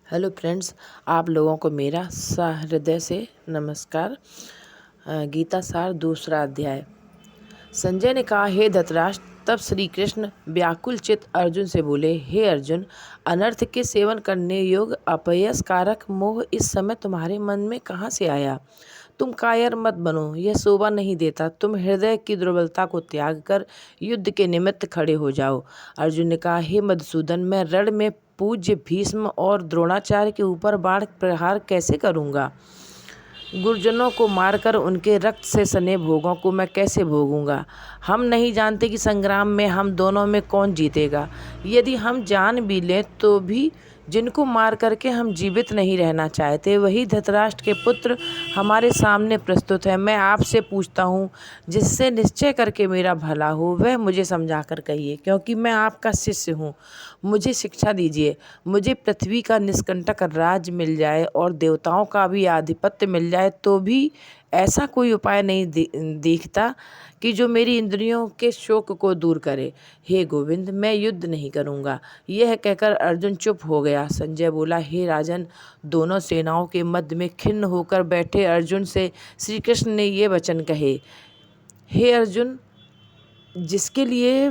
Hello friends, आप लोगों को मेरा सहृदय से नमस्कार। गीता सार दूसरा अध्याय। संजय ने कहा, हे धृतराष्ट्र। तब श्री कृष्ण व्याकुल चित्त अर्जुन से बोले, हे अर्जुन, अनर्थ के सेवन करने योग्य अपयस कारक मोह इस समय तुम्हारे मन में कहाँ से आया? तुम कायर मत बनो, यह शोभा नहीं देता। तुम हृदय की दुर्बलता को त्याग कर युद्ध के निमित्त खड़े हो जाओ। अर्जुन ने कहा, हे मधुसूदन, मैं रण में पूज्य भीष्म और द्रोणाचार्य के ऊपर बाण प्रहार कैसे करूंगा? गुरुजनों को मारकर उनके रक्त से सने भोगों को मैं कैसे भोगूंगा? हम नहीं जानते कि संग्राम में हम दोनों में कौन जीतेगा। यदि हम जान भी लें तो भी जिनको मार करके हम जीवित नहीं रहना चाहते, वही धृतराष्ट्र के पुत्र हमारे सामने प्रस्तुत है। मैं आपसे पूछता हूँ, जिससे निश्चय करके मेरा भला हो वह मुझे समझा कर कहिए, क्योंकि मैं आपका शिष्य हूँ। मुझे शिक्षा दीजिए। मुझे पृथ्वी का निष्कंटक राज मिल जाए और देवताओं का भी आधिपत्य मिल जाए तो भी ऐसा कोई उपाय नहीं दिखता कि जो मेरी इंद्रियों के शोक को दूर करे। हे गोविंद, मैं युद्ध नहीं करूँगा। यह कहकर अर्जुन चुप हो गया। संजय बोला, हे राजन, दोनों सेनाओं के मध्य में खिन्न होकर बैठे अर्जुन से श्री कृष्ण ने ये वचन कहे, हे अर्जुन, जिसके लिए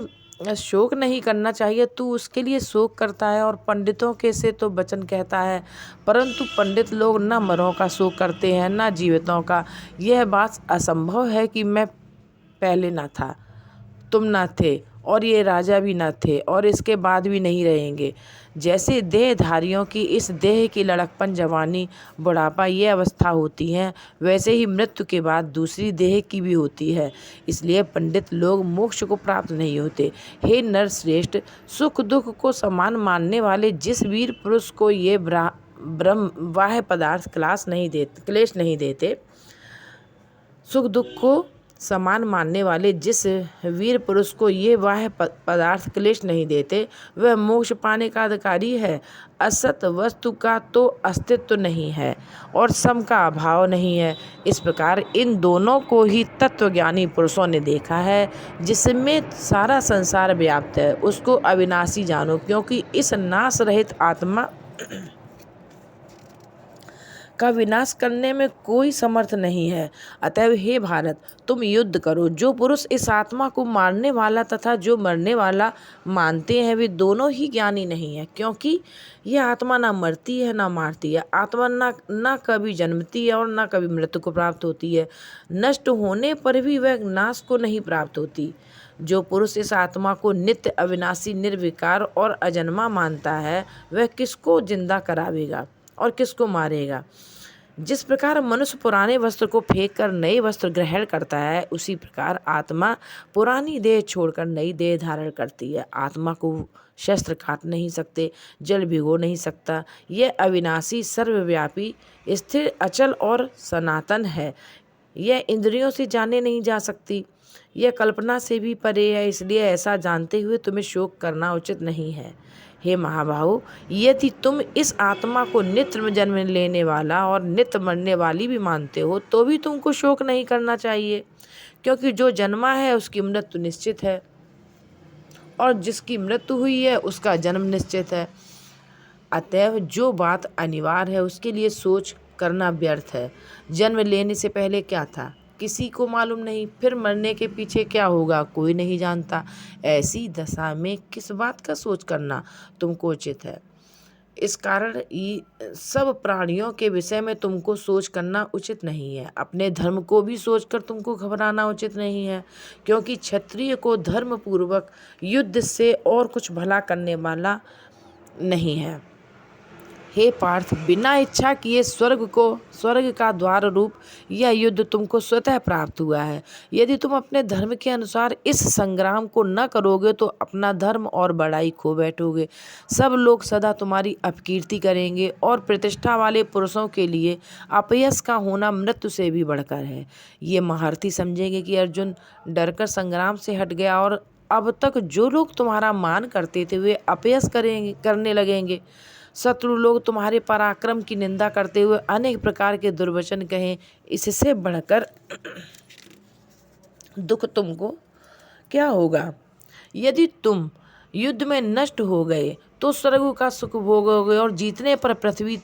शोक नहीं करना चाहिए तू उसके लिए शोक करता है, और पंडितों के से तो वचन कहता है, परंतु पंडित लोग न मरों का शोक करते हैं न जीवितों का। यह बात असंभव है कि मैं पहले ना था, तुम ना थे, और ये राजा भी ना थे, और इसके बाद भी नहीं रहेंगे। जैसे देहधारियों की इस देह की लड़कपन, जवानी, बुढ़ापा ये अवस्था होती हैं, वैसे ही मृत्यु के बाद दूसरी देह की भी होती है। इसलिए पंडित लोग मोक्ष को प्राप्त नहीं होते। हे नरश्रेष्ठ, सुख दुख को समान मानने वाले जिस वीर पुरुष को ये ब्रह्म बाह्य पदार्थ क्लेश नहीं देते, सुख दुख को समान मानने वाले जिस वीर पुरुष को ये बाह्य पदार्थ क्लेश नहीं देते, वह मोक्ष पाने का अधिकारी है। असत वस्तु का तो अस्तित्व नहीं है और सम का अभाव नहीं है। इस प्रकार इन दोनों को ही तत्वज्ञानी पुरुषों ने देखा है। जिसमें सारा संसार व्याप्त है उसको अविनाशी जानो, क्योंकि इस नाश रहित आत्मा का विनाश करने में कोई समर्थ नहीं है। अतएव हे भारत, तुम युद्ध करो। जो पुरुष इस आत्मा को मारने वाला तथा जो मरने वाला मानते हैं, वे दोनों ही ज्ञानी नहीं है, क्योंकि यह आत्मा ना मरती है ना मारती है। आत्मा ना कभी जन्मती है और ना कभी मृत्यु को प्राप्त होती है। नष्ट होने पर भी वह नाश को नहीं प्राप्त होती। जो पुरुष इस आत्मा को नित्य, अविनाशी, निर्विकार और अजन्मा मानता है, वह किसको जिंदा करावेगा और किसको मारेगा? जिस प्रकार मनुष्य पुराने वस्त्र को फेंक कर नए वस्त्र ग्रहण करता है, उसी प्रकार आत्मा पुरानी देह छोड़कर नई देह धारण करती है। आत्मा को शस्त्र काट नहीं सकते, जल भिगो नहीं सकता। यह अविनाशी, सर्वव्यापी, स्थिर, अचल और सनातन है। यह इंद्रियों से जाने नहीं जा सकती। यह कल्पना से भी परे है। इसलिए ऐसा जानते हुए तुम्हें शोक करना उचित नहीं है। हे महाबाहो, यदि तुम इस आत्मा को नित्य जन्म लेने वाला और नित्य मरने वाली भी मानते हो, तो भी तुमको शोक नहीं करना चाहिए, क्योंकि जो जन्मा है उसकी मृत्यु निश्चित है, और जिसकी मृत्यु हुई है उसका जन्म निश्चित है। अतएव जो बात अनिवार्य है उसके लिए सोच करना व्यर्थ है। जन्म लेने से पहले क्या था किसी को मालूम नहीं, फिर मरने के पीछे क्या होगा कोई नहीं जानता। ऐसी दशा में किस बात का सोच करना तुमको उचित है? इस कारण सब प्राणियों के विषय में तुमको सोच करना उचित नहीं है। अपने धर्म को भी सोचकर तुमको घबराना उचित नहीं है, क्योंकि क्षत्रिय को धर्म पूर्वक युद्ध से और कुछ भला करने वाला नहीं है। हे पार्थ, बिना इच्छा किए स्वर्ग का द्वार रूप यह युद्ध तुमको स्वतः प्राप्त हुआ है। यदि तुम अपने धर्म के अनुसार इस संग्राम को न करोगे तो अपना धर्म और बड़ाई खो बैठोगे। सब लोग सदा तुम्हारी अपकीर्ति करेंगे, और प्रतिष्ठा वाले पुरुषों के लिए अपयश का होना मृत्यु से भी बढ़कर है। ये महारथी समझेंगे कि अर्जुन डरकर संग्राम से हट गया, और अब तक जो लोग तुम्हारा मान करते थे वे अपयश करने लगेंगे। शत्रु लोग तुम्हारे पराक्रम की निंदा करते हुए अनेक प्रकार के दुर्वचन कहें। इससे बढ़कर दुख तुमको क्या होगा? यदि तुम युद्ध में नष्ट हो गए तो स्वर्ग का सुख भोगोगे और जीतने पर पृथ्वी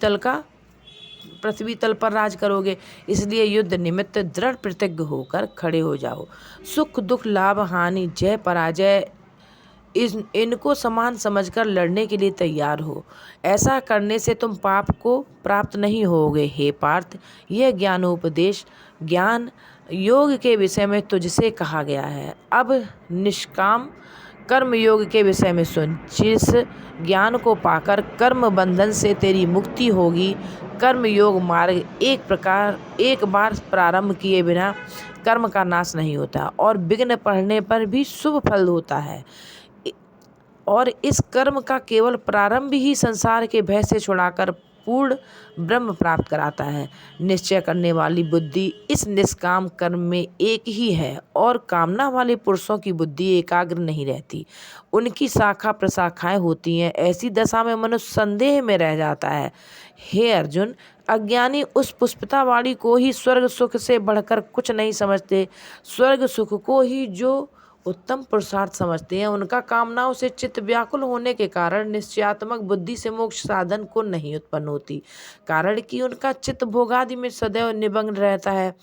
तल पर राज करोगे। इसलिए युद्ध निमित्त दृढ़ प्रतिज्ञ होकर खड़े हो जाओ। सुख दुख, लाभ हानि, जय पराजय, इनको समान समझकर लड़ने के लिए तैयार हो। ऐसा करने से तुम पाप को प्राप्त नहीं होगे। हे पार्थ, यह ज्ञानोपदेश ज्ञान योग के विषय में तुझसे कहा गया है। अब निष्काम कर्म योग के विषय में सुन। जिस ज्ञान को पाकर कर्म बंधन से तेरी मुक्ति होगी। कर्म योग मार्ग एक बार प्रारंभ किए बिना कर्म का नाश नहीं होता और विघ्न पड़ने पर भी शुभ फल होता है। और इस कर्म का केवल प्रारंभ ही संसार के भय से छुड़ाकर पूर्ण ब्रह्म प्राप्त कराता है। निश्चय करने वाली बुद्धि इस निष्काम कर्म में एक ही है और कामना वाले पुरुषों की बुद्धि एकाग्र नहीं रहती, उनकी शाखा प्रशाखाएं होती हैं। ऐसी दशा में मनुष्य संदेह में रह जाता है। हे अर्जुन, अज्ञानी उस पुष्पितावाणी को ही स्वर्ग सुख से बढ़कर कुछ नहीं समझते। स्वर्ग सुख को ही जो उत्तम पुरुषार्थ समझते हैं, उनका कामनाओं से चित्त व्याकुल होने के कारण निश्चयात्मक बुद्धि से मोक्ष साधन को नहीं उत्पन्न होती, कारण कि उनका चित्त भोगादि में सदैव निमग्न रहता है।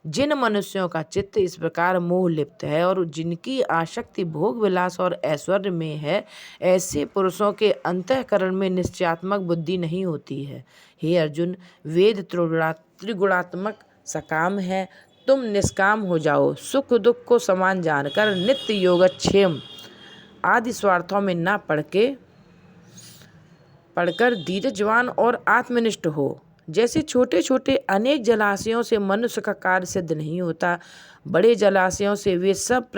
जिन मनुष्यों का चित्त इस प्रकार मोह लिप्त है और जिनकी आसक्ति भोग विलास और ऐश्वर्य में है, ऐसे पुरुषों के अंतःकरण में निश्चयात्मक बुद्धि नहीं होती है। हे अर्जुन, वेद त्रिगुणात्मक सकाम है, तुम निष्काम हो जाओ। सुख दुख को समान जानकर नित्य योगक्षेम आदि स्वार्थों में न पढ़कर धीरजवान और आत्मनिष्ठ हो। जैसे छोटे छोटे अनेक जलाशयों से मनुष्य का कार्य सिद्ध नहीं होता, बड़े जलाशयों से वे सब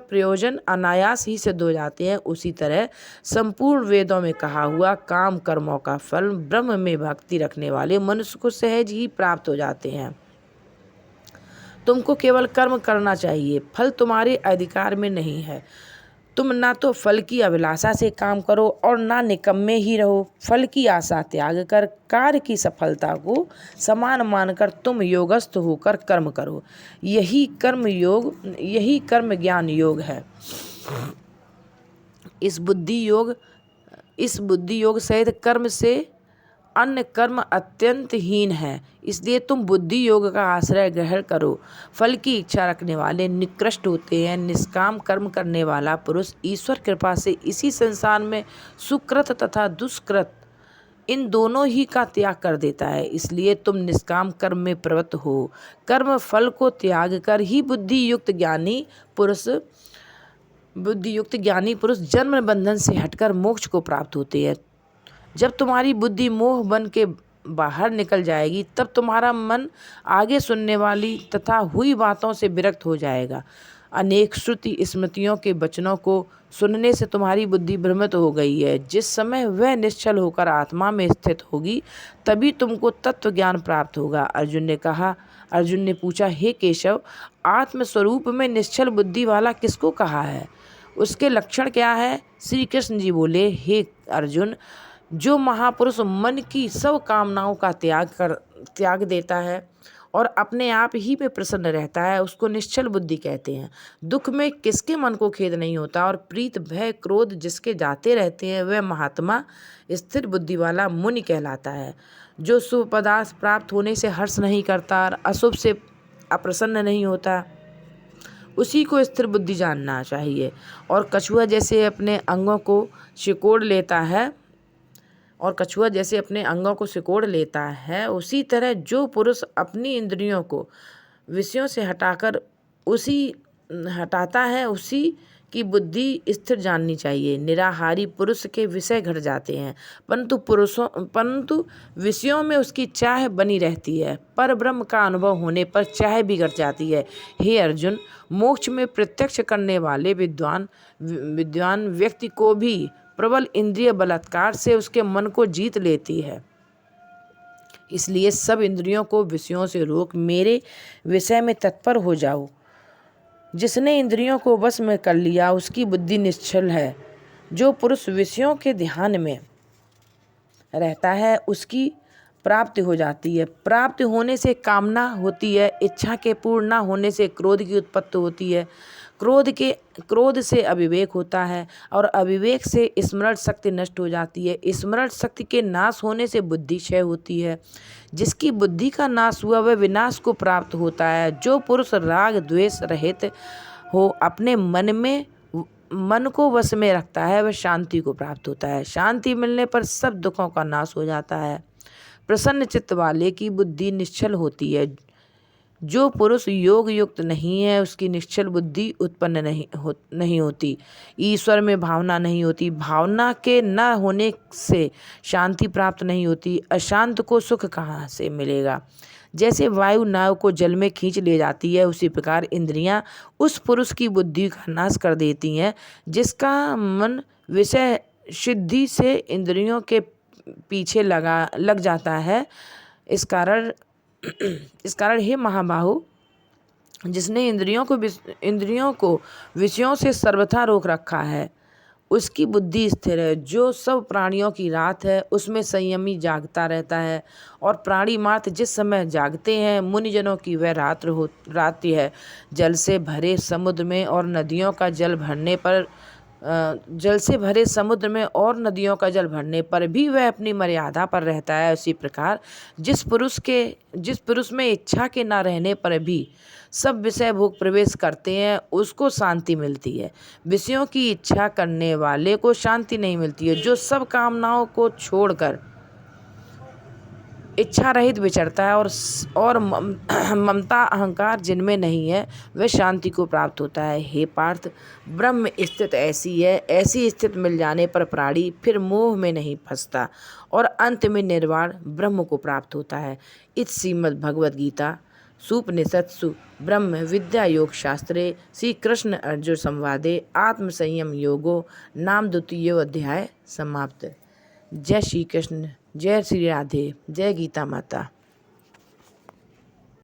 प्रयोजन अनायास ही सिद्ध हो जाते हैं, उसी तरह संपूर्ण वेदों में कहा हुआ काम कर्मों का फल ब्रह्म में भक्ति रखने वाले मनुष्य को सहज ही प्राप्त हो जाते हैं। तुमको केवल कर्म करना चाहिए, फल तुम्हारे अधिकार में नहीं है। तुम ना तो फल की अभिलाषा से काम करो और ना निकम्मे ही रहो। फल की आशा त्याग कर कार्य की सफलता को समान मानकर तुम योगस्थ होकर कर्म करो। यही कर्म ज्ञान योग है। इस बुद्धि योग सहित कर्म से अन्य कर्म अत्यंत हीन है, इसलिए तुम बुद्धि योग का आश्रय ग्रहण करो। फल की इच्छा रखने वाले निकृष्ट होते हैं। निष्काम कर्म करने वाला पुरुष ईश्वर कृपा से इसी संसार में सुकृत तथा दुष्कृत इन दोनों ही का त्याग कर देता है। इसलिए तुम निष्काम कर्म में प्रवृत्त हो। कर्म फल को त्याग कर ही बुद्धि युक्त ज्ञानी पुरुष जन्म बंधन से हटकर मोक्ष को प्राप्त होते हैं। जब तुम्हारी बुद्धि मोह बन के बाहर निकल जाएगी, तब तुम्हारा मन आगे सुनने वाली तथा हुई बातों से विरक्त हो जाएगा। अनेक श्रुति स्मृतियों के वचनों को सुनने से तुम्हारी बुद्धि भ्रमित हो गई है। जिस समय वह निश्चल होकर आत्मा में स्थित होगी, तभी तुमको तत्व ज्ञान प्राप्त होगा। अर्जुन ने पूछा, हे केशव, आत्मस्वरूप में निश्चल बुद्धि वाला किसको कहा है? उसके लक्षण क्या है? श्री कृष्ण जी बोले, हे अर्जुन, जो महापुरुष मन की सब कामनाओं का त्याग देता है और अपने आप ही में प्रसन्न रहता है, उसको निश्चल बुद्धि कहते हैं। दुख में किसके मन को खेद नहीं होता और प्रीत भय क्रोध जिसके जाते रहते हैं, वह महात्मा स्थिर बुद्धि वाला मुनि कहलाता है। जो शुभ पदार्थ प्राप्त होने से हर्ष नहीं करता और अशुभ से अप्रसन्न नहीं होता, उसी को स्थिर बुद्धि जानना चाहिए। और कछुआ जैसे अपने अंगों को सिकोड़ लेता है, उसी तरह जो पुरुष अपनी इंद्रियों को विषयों से हटाता है, उसी की बुद्धि स्थिर जाननी चाहिए। निराहारी पुरुष के विषय घट जाते हैं, परंतु विषयों में उसकी चाह बनी रहती है। पर ब्रह्म का अनुभव होने पर चाह भी घट जाती है। हे अर्जुन, मोक्ष में प्रत्यक्ष करने वाले विद्वान व्यक्ति को भी प्रबल इंद्रिय बलात्कार से उसके मन को जीत लेती है। इसलिए सब इंद्रियों को विषयों से रोक मेरे विषय में तत्पर हो जाओ। जिसने इंद्रियों को वश में कर लिया, उसकी बुद्धि निश्चल है। जो पुरुष विषयों के ध्यान में रहता है, उसकी प्राप्ति हो जाती है। प्राप्ति होने से कामना होती है, इच्छा के पूर्ण न होने से क्रोध की उत्पत्ति होती है। क्रोध से अविवेक होता है और अविवेक से स्मरण शक्ति नष्ट हो जाती है। स्मरण शक्ति के नाश होने से बुद्धि क्षय होती है। जिसकी बुद्धि का नाश हुआ वह विनाश को प्राप्त होता है। जो पुरुष राग द्वेष रहित हो अपने मन को वश में रखता है वह शांति को प्राप्त होता है। शांति मिलने पर सब दुखों का नाश हो जाता है। प्रसन्न चित्त वाले की बुद्धि निश्चल होती है। जो पुरुष योग युक्त नहीं है उसकी निश्चल बुद्धि उत्पन्न नहीं होती। ईश्वर में भावना नहीं होती। भावना के न होने से शांति प्राप्त नहीं होती। अशांत को सुख कहाँ से मिलेगा। जैसे वायु नाव को जल में खींच ले जाती है उसी प्रकार इंद्रियां उस पुरुष की बुद्धि का नाश कर देती हैं जिसका मन विषय सिद्धि से इंद्रियों के पीछे लग जाता है। इस कारण हे महाबाहु, जिसने इंद्रियों को विषयों से सर्वथा रोक रखा है उसकी बुद्धि स्थिर है। जो सब प्राणियों की रात है उसमें संयमी जागता रहता है और प्राणी मात्र जिस समय जागते हैं मुनिजनों की वह रात्रि है। जल से भरे समुद्र में और नदियों का जल भरने पर भी वह अपनी मर्यादा पर रहता है। उसी प्रकार जिस पुरुष में इच्छा के न रहने पर भी सब विषय भोग प्रवेश करते हैं उसको शांति मिलती है। विषयों की इच्छा करने वाले को शांति नहीं मिलती है। जो सब कामनाओं को छोड़कर इच्छा रहित विचरता है और ममता अहंकार जिनमें नहीं है वह शांति को प्राप्त होता है। हे पार्थ, ब्रह्म स्थित ऐसी है। ऐसी स्थित मिल जाने पर प्राणी फिर मोह में नहीं फंसता और अंत में निर्वाण ब्रह्म को प्राप्त होता है। इस श्रीमद् भगवद गीता सुपनिषत्सु ब्रह्म विद्या योग शास्त्रे श्री कृष्ण अर्जुन संवादे आत्म संयम योगो नाम 2 अध्याय समाप्त। जय श्री कृष्ण, जय श्री राधे, जय गीता माता।